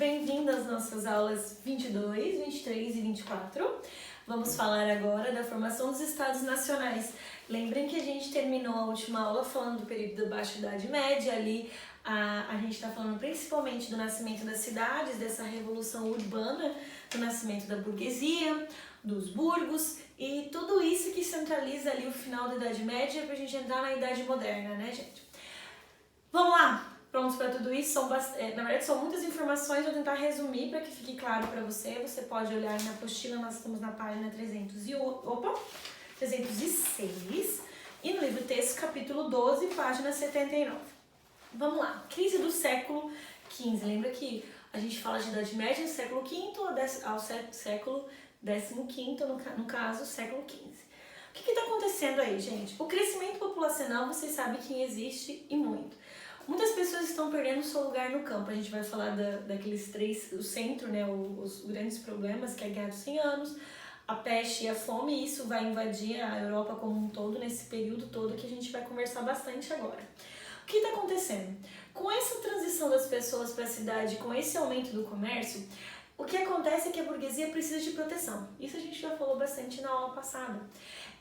bem-vindos às nossas aulas 22, 23 e 24. Vamos falar agora da formação dos Estados Nacionais. Lembrem que a gente terminou a última aula falando do período da Baixa Idade Média, ali a gente está falando principalmente do nascimento das cidades, dessa revolução urbana, do nascimento da burguesia, dos burgos e tudo isso que centraliza ali o final da Idade Média para a gente entrar na Idade Moderna, né, gente? Vamos lá! Prontos para tudo isso? Na verdade, são muitas informações, vou tentar resumir para que fique claro para você. Você pode olhar aí na apostila, nós estamos na página 306 e no livro texto, capítulo 12, página 79. Vamos lá, crise do século XV. Lembra que a gente fala de Idade Média do século V ao século XV, no caso, século XV. O que está acontecendo aí, gente? O crescimento populacional, vocês sabem que existe e muito. Muitas pessoas estão perdendo o seu lugar no campo. A gente vai falar daqueles três, o centro, né, os grandes problemas, que é a Guerra dos 100 Anos, a peste e a fome, e isso vai invadir a Europa como um todo, nesse período todo que a gente vai conversar bastante agora. O que está acontecendo? Com essa transição das pessoas para a cidade, com esse aumento do comércio, o que acontece é que a burguesia precisa de proteção. Isso a gente já falou bastante na aula passada.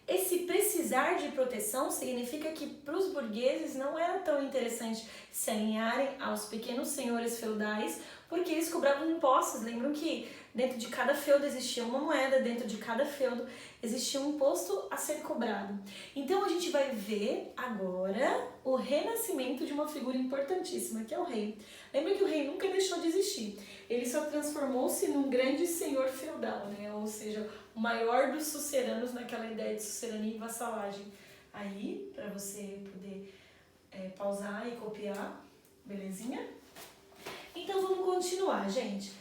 Esse precisar de proteção significa que para os burgueses não era tão interessante se alinharem aos pequenos senhores feudais, porque eles cobravam impostos. Lembram que dentro de cada feudo existia uma moeda, dentro de cada feudo existia um imposto a ser cobrado. Então a gente vai ver agora o renascimento de uma figura importantíssima, que é o rei. Lembra que o rei nunca deixou de existir. Ele só transformou-se num grande senhor feudal, né? Ou seja, o maior dos suceranos naquela ideia de sucerania e vassalagem. Aí, para você poder pausar e copiar, belezinha? Então vamos continuar, gente.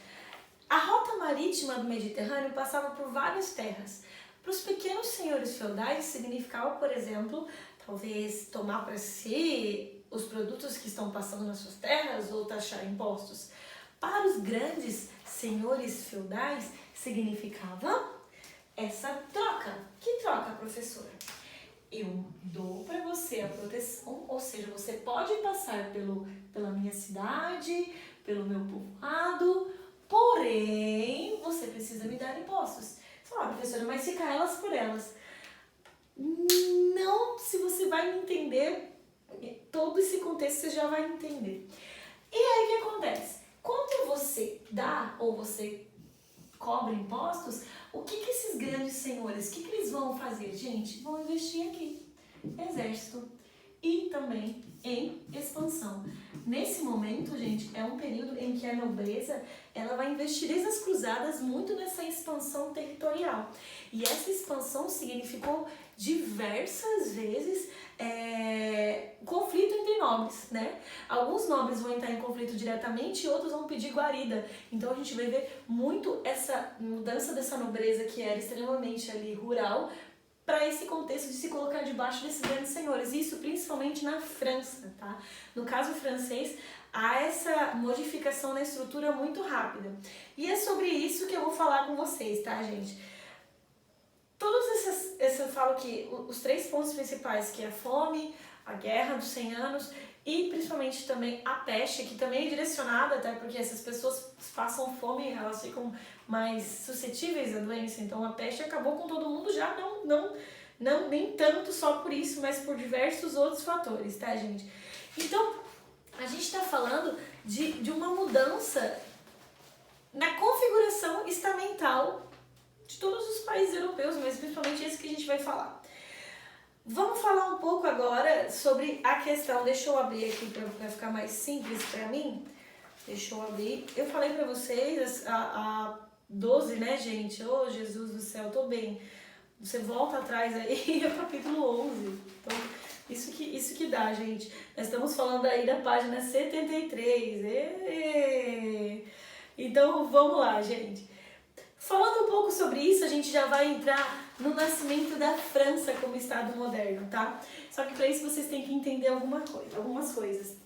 A rota marítima do Mediterrâneo passava por várias terras. Para os pequenos senhores feudais significava, por exemplo, talvez tomar para si os produtos que estão passando nas suas terras ou taxar impostos. Para os grandes senhores feudais significava essa troca. Que troca, professora? Eu dou para você a proteção, ou seja, você pode passar pela minha cidade, pelo meu povoado, porém, você precisa me dar impostos. Você fala, professora, mas fica elas por elas. Não, se você vai me entender, todo esse contexto você já vai entender. E aí o que acontece? Quando você dá ou você cobra impostos, o que esses grandes senhores, o que eles vão fazer? Gente, vão investir aqui, exército e também em expansão. Nesse momento, gente, é um período em que a nobreza ela vai investir desde as cruzadas muito nessa expansão territorial. E essa expansão significou diversas vezes conflito entre nobres, né? Alguns nobres vão entrar em conflito diretamente e outros vão pedir guarida. Então a gente vai ver muito essa mudança dessa nobreza que era extremamente ali rural para esse contexto de se colocar debaixo desses grandes senhores. Isso principalmente na França, tá? No caso francês, há essa modificação na estrutura muito rápida. E é sobre isso que eu vou falar com vocês, tá, gente? Eu falo que os três pontos principais, que é a fome, a guerra dos 100 anos e principalmente também a peste, que também é direcionada, até porque essas pessoas passam fome, elas ficam mais suscetíveis à doença. Então a peste acabou com todo mundo, já não nem tanto só por isso, mas por diversos outros fatores, tá, gente? Então a gente está falando de uma mudança na configuração estamental de todos os países europeus, mas principalmente esse que a gente vai falar. Vamos falar um pouco agora sobre a questão, deixa eu abrir aqui para ficar mais simples para mim, deixa eu abrir, eu falei para vocês a 12, né, gente, oh Jesus do céu, tô bem, você volta atrás aí, é o capítulo 11, então isso que dá, gente, nós estamos falando aí da página 73, então vamos lá, gente. Falando um pouco sobre isso, a gente já vai entrar no nascimento da França como Estado moderno, tá? Só que para isso vocês têm que entender algumas coisas.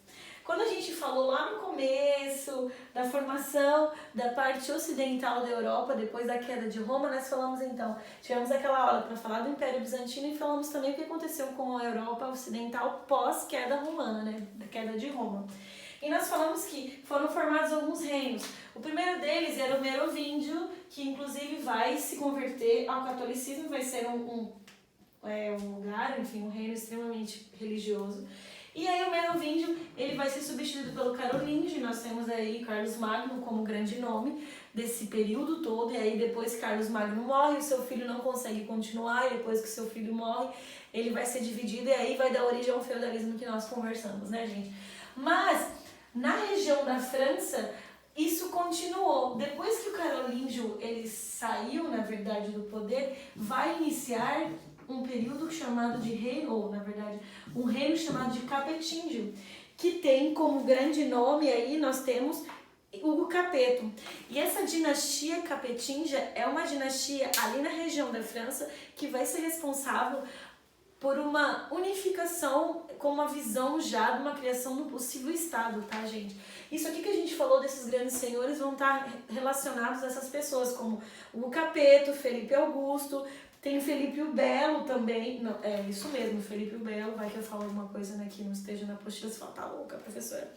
Quando a gente falou lá no começo da formação da parte ocidental da Europa, depois da queda de Roma, nós falamos então, tivemos aquela aula para falar do Império Bizantino e falamos também o que aconteceu com a Europa ocidental pós-queda romana, né? Da queda de Roma. E nós falamos que foram formados alguns reinos. O primeiro deles era o Merovíndio, que inclusive vai se converter ao catolicismo, vai ser um lugar, enfim, um reino extremamente religioso. E aí o Merovíndio, ele vai ser substituído pelo Carolíngio, e nós temos aí Carlos Magno como grande nome desse período todo, e aí depois que Carlos Magno morre, o seu filho não consegue continuar, e depois que o seu filho morre, ele vai ser dividido, e aí vai dar origem ao feudalismo que nós conversamos, né, gente? Mas, na região da França, isso continuou. Depois que o Carolíngio, ele saiu, na verdade, do poder, vai iniciar um período chamado de reino, ou na verdade, um reino chamado de Capetíngio, que tem como grande nome aí, nós temos Hugo Capeto. E essa dinastia capetinga é uma dinastia ali na região da França que vai ser responsável por uma unificação com uma visão já de uma criação do possível Estado, tá, gente? Isso aqui que a gente falou desses grandes senhores vão estar relacionados a essas pessoas, como Hugo Capeto, Felipe Augusto, tem Felipe o Belo também, não, é isso mesmo, Felipe o Belo, vai que eu falo alguma coisa, né, que não esteja na apostila, você fala, tá louca, professora.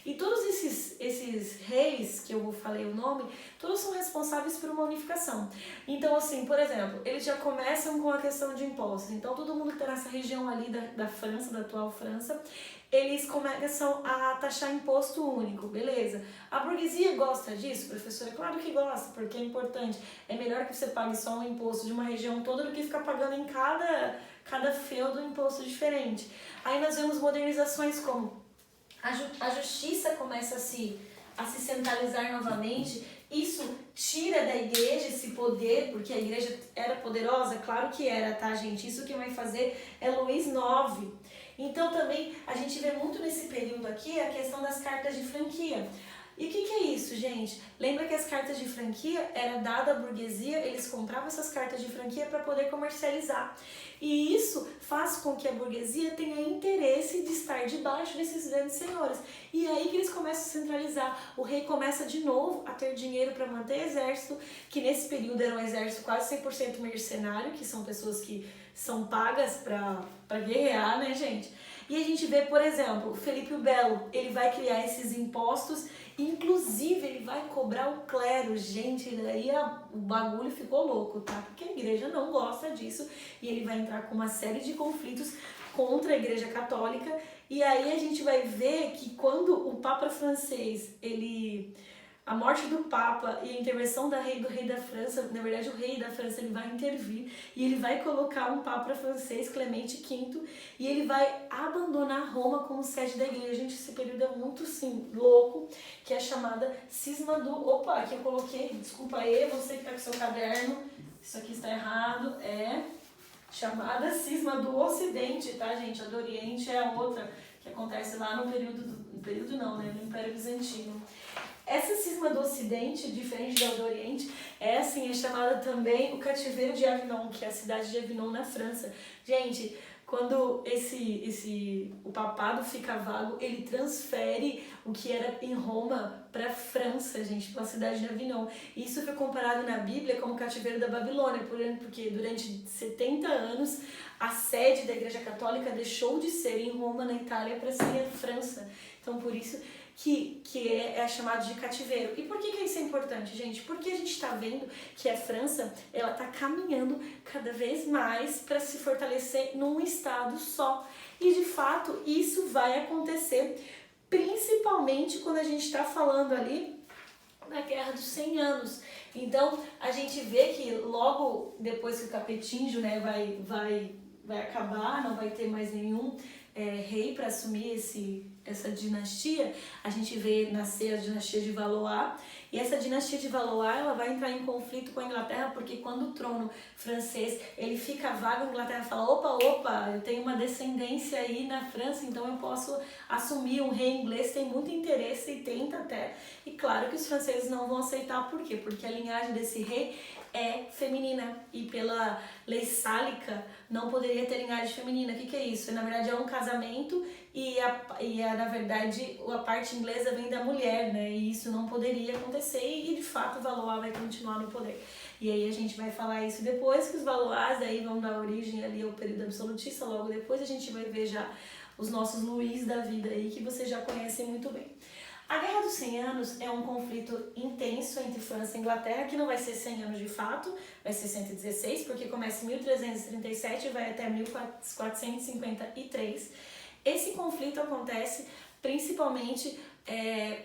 E todos esses reis, que eu falei o nome, todos são responsáveis por uma unificação. Então, assim, por exemplo, eles já começam com a questão de impostos. Então, todo mundo que está nessa região ali da França, da atual França, eles começam a taxar imposto único, beleza? A burguesia gosta disso, professora? Claro que gosta, porque é importante. É melhor que você pague só um imposto de uma região toda do que ficar pagando em cada feudo um imposto diferente. Aí nós vemos modernizações como a justiça começa a se centralizar novamente. Isso tira da igreja esse poder, porque a igreja era poderosa, claro que era, tá, gente? Isso que vai fazer é Luís IX. Então também a gente vê muito nesse período aqui a questão das cartas de franquia. E o que é isso, gente? Lembra que as cartas de franquia era dada à burguesia, eles compravam essas cartas de franquia para poder comercializar. E isso faz com que a burguesia tenha interesse de estar debaixo desses grandes senhores. E aí que eles começam a centralizar. O rei começa de novo a ter dinheiro para manter exército, que nesse período era um exército quase 100% mercenário, que são pessoas que são pagas para guerrear, né, gente? E a gente vê, por exemplo, Felipe o Belo, ele vai criar esses impostos, inclusive ele vai cobrar o clero. Gente, daí o bagulho ficou louco, tá? Porque a igreja não gosta disso e ele vai entrar com uma série de conflitos contra a igreja católica. E aí a gente vai ver que quando o Papa francês, a morte do Papa e a intervenção do rei da França, na verdade o rei da França ele vai intervir e ele vai colocar um Papa francês, Clemente V, e ele vai abandonar Roma como sede da igreja. Gente, esse período é muito, sim, louco, que é chamada cisma do... Opa, aqui eu coloquei, desculpa aí, você que tá com seu caderno, isso aqui está errado, é chamada cisma do Ocidente, tá, gente? A do Oriente é a outra, que acontece lá no no Império Bizantino. Essa cisma do Ocidente, diferente da do Oriente, é chamada também o cativeiro de Avignon, que é a cidade de Avignon na França. Gente, quando o papado fica vago, ele transfere o que era em Roma para a França, gente, para a cidade de Avignon. Isso foi comparado na Bíblia como o cativeiro da Babilônia, porque durante 70 anos a sede da Igreja Católica deixou de ser em Roma, na Itália, para ser em França. Então, por isso que é chamado de cativeiro. E por que isso é importante, gente? Porque a gente está vendo que a França ela está caminhando cada vez mais para se fortalecer num estado só. E, de fato, isso vai acontecer principalmente quando a gente está falando ali na Guerra dos 100 Anos. Então, a gente vê que logo depois que o Capetinho, né, vai acabar, não vai ter mais nenhum rei para assumir essa dinastia, a gente vê nascer a dinastia de Valois, e essa dinastia de Valois ela vai entrar em conflito com a Inglaterra, porque quando o trono francês ele fica vago, a Inglaterra fala, opa, eu tenho uma descendência aí na França, então eu posso assumir. Um rei inglês tem muito interesse e tenta até, e claro que os franceses não vão aceitar. Por quê? Porque a linhagem desse rei é feminina, e pela lei sálica não poderia ter linhagem feminina. O que é isso? Na verdade é um casamento e na verdade a parte inglesa vem da mulher, né? E isso não poderia acontecer, e de fato o Valois vai continuar no poder. E aí a gente vai falar isso depois, que os Valois aí vão dar origem ali ao período absolutista. Logo depois a gente vai ver já os nossos Luís da vida aí, que vocês já conhecem muito bem. A Guerra dos 100 Anos é um conflito intenso entre França e Inglaterra, que não vai ser 100 anos de fato, vai ser 116, porque começa em 1337 e vai até 1453. Esse conflito acontece principalmente,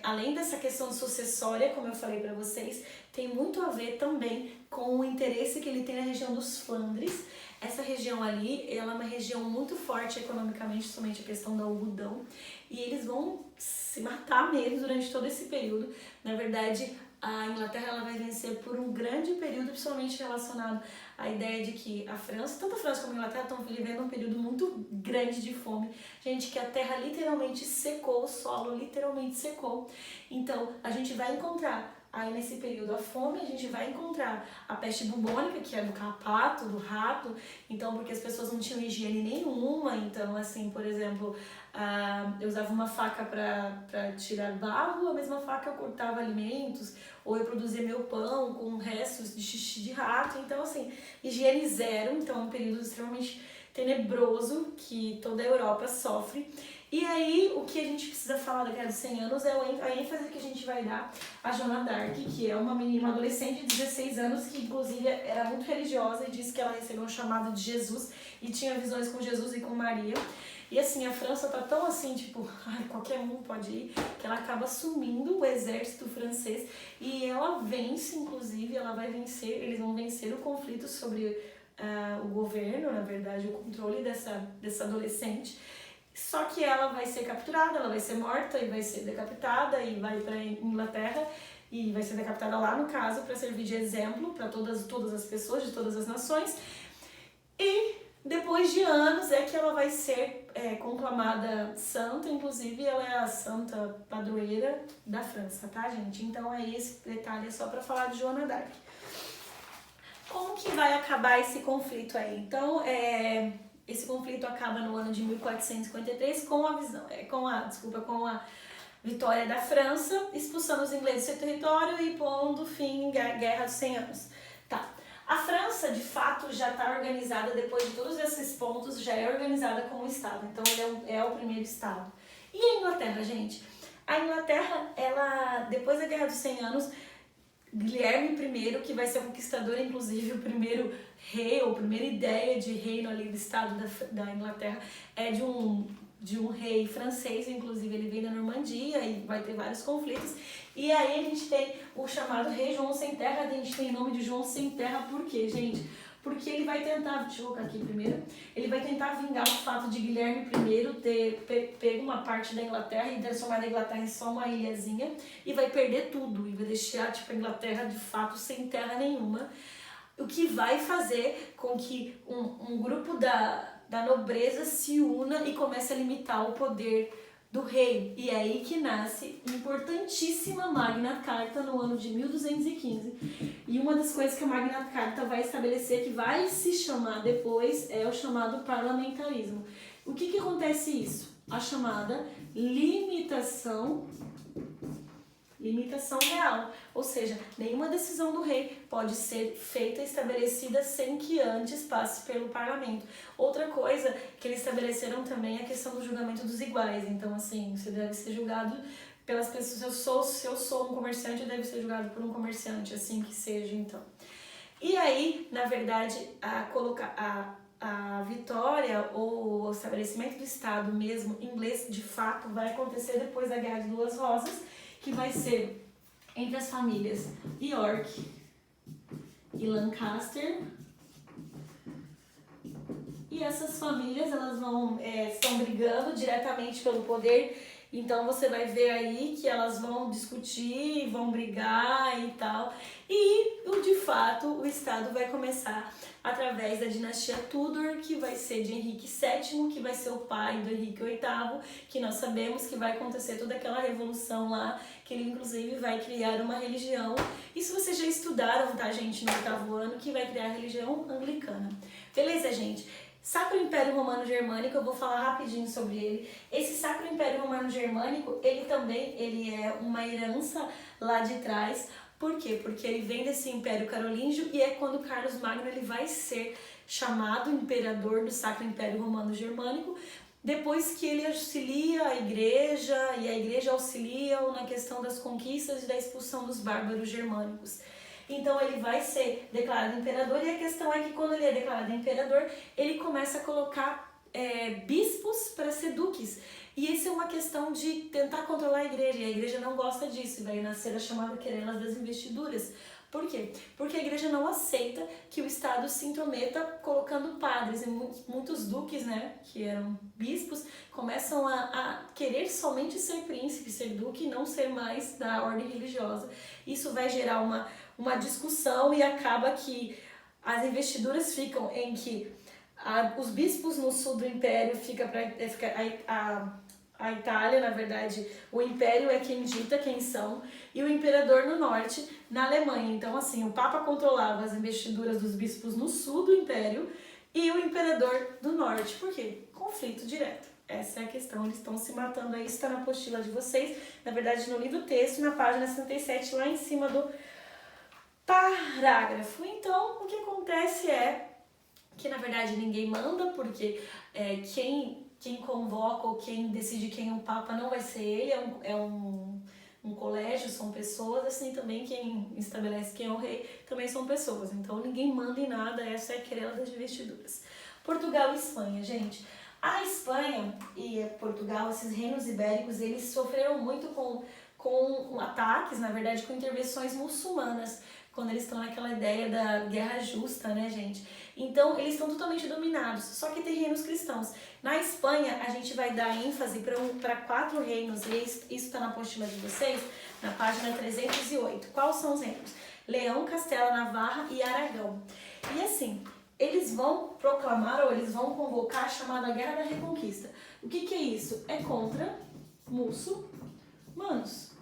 além dessa questão sucessória, como eu falei para vocês, tem muito a ver também com o interesse que ele tem na região dos Flandres. Essa região ali, ela é uma região muito forte economicamente, somente a questão do algodão, e eles vão se matar mesmo durante todo esse período. Na verdade, a Inglaterra ela vai vencer por um grande período, principalmente relacionado à ideia de que a França, tanto a França como a Inglaterra, estão vivendo um período muito grande de fome. Gente, que a terra literalmente secou, o solo literalmente secou. Então, a gente vai encontrar aí nesse período a fome, a gente vai encontrar a peste bubônica, que é do carrapato, do rato, então porque as pessoas não tinham higiene nenhuma, então assim, por exemplo, eu usava uma faca para tirar barro, a mesma faca eu cortava alimentos, ou eu produzia meu pão com restos de xixi de rato, então assim, higiene zero, então é um período extremamente tenebroso que toda a Europa sofre. E aí, o que a gente precisa falar da Guerra dos 100 Anos é a ênfase que a gente vai dar a Joana d'Arc, que é uma menina, uma adolescente de 16 anos, que inclusive era muito religiosa e disse que ela recebeu um chamado de Jesus e tinha visões com Jesus e com Maria. E assim, a França tá tão assim, tipo, qualquer um pode ir, que ela acaba assumindo o exército francês e ela vence, inclusive, ela vai vencer, eles vão vencer o conflito sobre o governo, na verdade, o controle dessa adolescente. Só que ela vai ser capturada, ela vai ser morta e vai ser decapitada e vai para Inglaterra e vai ser decapitada lá no caso para servir de exemplo para todas as pessoas de todas as nações. E depois de anos é que ela vai ser conclamada santa, inclusive ela é a santa padroeira da França, tá, gente? Então aí esse detalhe é só para falar de Joana d'Arc. Como que vai acabar esse conflito aí? Então, esse conflito acaba no ano de 1453 com a vitória da França, expulsando os ingleses do seu território e pondo fim à Guerra dos 100 Anos. Tá. A França, de fato, já está organizada, depois de todos esses pontos, já é organizada como Estado. Então, ele é o primeiro Estado. E a Inglaterra, gente? A Inglaterra, ela, depois da Guerra dos 100 Anos, Guilherme I, que vai ser o conquistador, inclusive o primeiro rei, ou a primeira ideia de reino ali do estado da Inglaterra, é de um rei francês, inclusive ele vem da Normandia e vai ter vários conflitos. E aí a gente tem o chamado rei João Sem Terra, a gente tem o nome de João Sem Terra, por quê, gente? Porque ele vai tentar, deixa eu colocar aqui primeiro, ele vai tentar vingar o fato de Guilherme I ter pego uma parte da Inglaterra e transformar a Inglaterra em só uma ilhazinha e vai perder tudo e vai deixar a Inglaterra de fato sem terra nenhuma, o que vai fazer com que um grupo da nobreza se una e comece a limitar o poder do rei. E é aí que nasce importantíssima Magna Carta no ano de 1215. E uma das coisas que a Magna Carta vai estabelecer, que vai se chamar depois, é o chamado parlamentarismo. O que acontece isso? A chamada limitação real, ou seja, nenhuma decisão do rei pode ser feita e estabelecida sem que antes passe pelo parlamento. Outra coisa que eles estabeleceram também é a questão do julgamento dos iguais. Então, assim, você deve ser julgado pelas pessoas. Se eu sou um comerciante, eu devo ser julgado por um comerciante, assim que seja, então. E aí, na verdade, a vitória ou o estabelecimento do Estado mesmo inglês, de fato, vai acontecer depois da Guerra de Duas Rosas, que vai ser entre as famílias York e Lancaster. E essas famílias, elas estão brigando diretamente pelo poder. Então você vai ver aí que elas vão discutir, vão brigar e tal. E, de fato, o Estado vai começar através da dinastia Tudor, que vai ser de Henrique VII, que vai ser o pai do Henrique VIII, que nós sabemos que vai acontecer toda aquela revolução lá, que ele inclusive vai criar uma religião. Isso vocês já estudaram, tá, gente, no 8º ano, que vai criar a religião anglicana. Beleza, gente? Sacro Império Romano Germânico, eu vou falar rapidinho sobre ele. Esse Sacro Império Romano Germânico, ele é uma herança lá de trás. Por quê? Porque ele vem desse Império Carolíngio e é quando Carlos Magno ele vai ser chamado imperador do Sacro Império Romano Germânico. depois que ele auxilia a igreja e a igreja auxilia na questão das conquistas e da expulsão dos bárbaros germânicos. Então ele vai ser declarado imperador, e a questão é que quando ele é declarado imperador, ele começa a colocar bispos para ser duques. E isso é uma questão de tentar controlar a igreja, e a igreja não gosta disso, e vai nascer a chamada querela das investiduras. Por quê? Porque a igreja não aceita que o Estado se intrometa colocando padres, e muitos duques, né, que eram bispos, começam a querer somente ser príncipe, ser duque, e não ser mais da ordem religiosa. Isso vai gerar uma discussão, e acaba que as investiduras ficam em que os bispos no sul do império fica a Itália, na verdade, o império é quem dita quem são, e o imperador no norte, na Alemanha. Então, assim, o Papa controlava as investiduras dos bispos no sul do império e o imperador do norte. Por quê? Conflito direto. Essa é a questão, eles estão se matando aí, está na apostila de vocês, na verdade no livro texto, na página 67, lá em cima do parágrafo. Então, o que acontece é que, na verdade, ninguém manda, porque quem convoca ou quem decide quem é o Papa não vai ser ele, é um colégio, são pessoas, assim também quem estabelece quem é o rei também são pessoas. Então ninguém manda em nada, essa é a querela das investiduras. Portugal e Espanha, gente. A Espanha e Portugal, esses reinos ibéricos, eles sofreram muito com ataques, na verdade, com intervenções muçulmanas, quando eles estão naquela ideia da guerra justa, né, gente? Então, eles estão totalmente dominados, só que tem reinos cristãos. Na Espanha, a gente vai dar ênfase para 4 reinos, e isso está na apostila de vocês, na página 308. Quais são os reinos? Leão, Castela, Navarra e Aragão. E assim, eles vão proclamar ou eles vão convocar a chamada Guerra da Reconquista. O que é isso? É contra muçulmanos.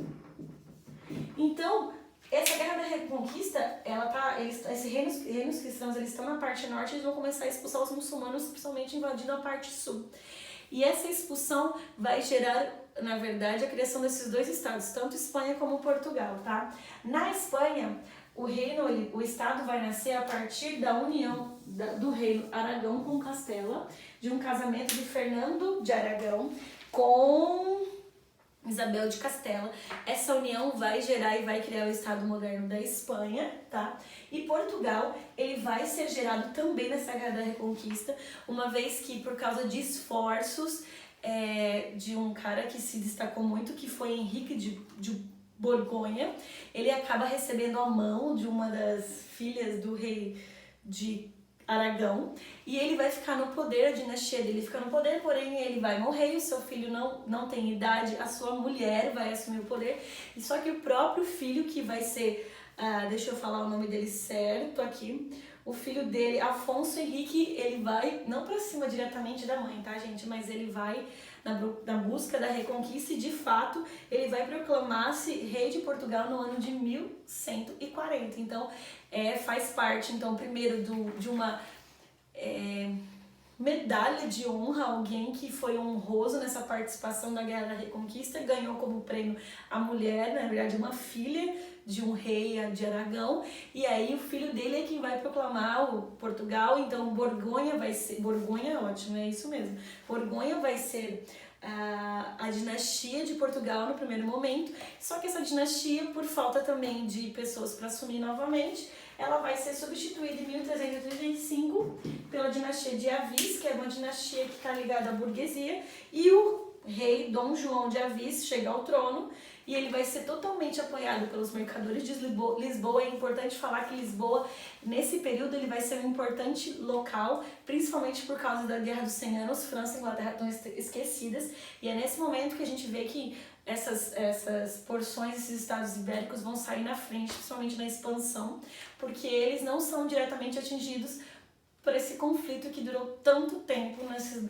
Então, essa Guerra da Reconquista, esses reinos cristãos, eles estão na parte norte, eles vão começar a expulsar os muçulmanos, principalmente invadindo a parte sul. E essa expulsão vai gerar, na verdade, a criação desses 2 estados, tanto Espanha como Portugal, tá? Na Espanha, o estado vai nascer a partir da união do reino Aragão com Castela, de um casamento de Fernando de Aragão com Isabel de Castela. Essa união vai gerar e vai criar o Estado moderno da Espanha, tá? E Portugal, ele vai ser gerado também nessa Guerra da Reconquista, uma vez que, por causa de esforços de um cara que se destacou muito, que foi Henrique de Borgonha, ele acaba recebendo a mão de uma das filhas do rei de Aragão, e ele vai ficar no poder, a dinastia dele fica no poder, porém ele vai morrer, e o seu filho não tem idade, a sua mulher vai assumir o poder, e só que o próprio filho, que vai ser, deixa eu falar o nome dele certo aqui, o filho dele, Afonso Henrique, ele vai, não pra cima diretamente da mãe, tá, gente, mas ele vai na busca da reconquista, e de fato ele vai proclamar-se rei de Portugal no ano de 1140. Então faz parte, então, primeiro de uma medalha de honra, alguém que foi honroso nessa participação na Guerra da Reconquista, ganhou como prêmio a mulher, na verdade uma filha de um rei de Aragão, e aí o filho dele é quem vai proclamar o Portugal. Então Borgonha vai ser, Borgonha, ótimo, é isso mesmo, Borgonha vai ser a dinastia de Portugal no primeiro momento, só que essa dinastia, por falta também de pessoas para assumir novamente, ela vai ser substituída em 1335 pela dinastia de Avis, que é uma dinastia que está ligada à burguesia, e o rei Dom João de Avis chega ao trono, e ele vai ser totalmente apoiado pelos mercadores de Lisboa. É importante falar que Lisboa, nesse período, ele vai ser um importante local, principalmente por causa da Guerra dos 100 Anos. França e Inglaterra estão esquecidas, e é nesse momento que a gente vê que essas porções, esses estados ibéricos vão sair na frente, principalmente na expansão, porque eles não são diretamente atingidos por esse conflito que durou tanto tempo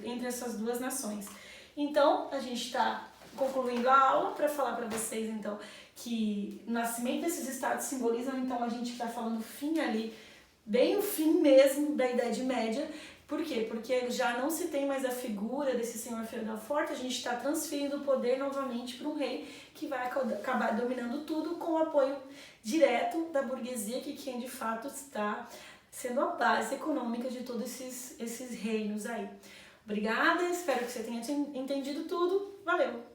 entre essas 2 nações. Então, a gente está concluindo a aula para falar para vocês, então, que o nascimento desses estados simbolizam, então, a gente está falando o fim ali, bem o fim mesmo da Idade Média. Por quê? Porque já não se tem mais a figura desse senhor feudal forte, a gente está transferindo o poder novamente para um rei que vai acabar dominando tudo com o apoio direto da burguesia, que quem de fato está sendo a base econômica de todos esses reinos aí. Obrigada, espero que você tenha entendido tudo. Valeu!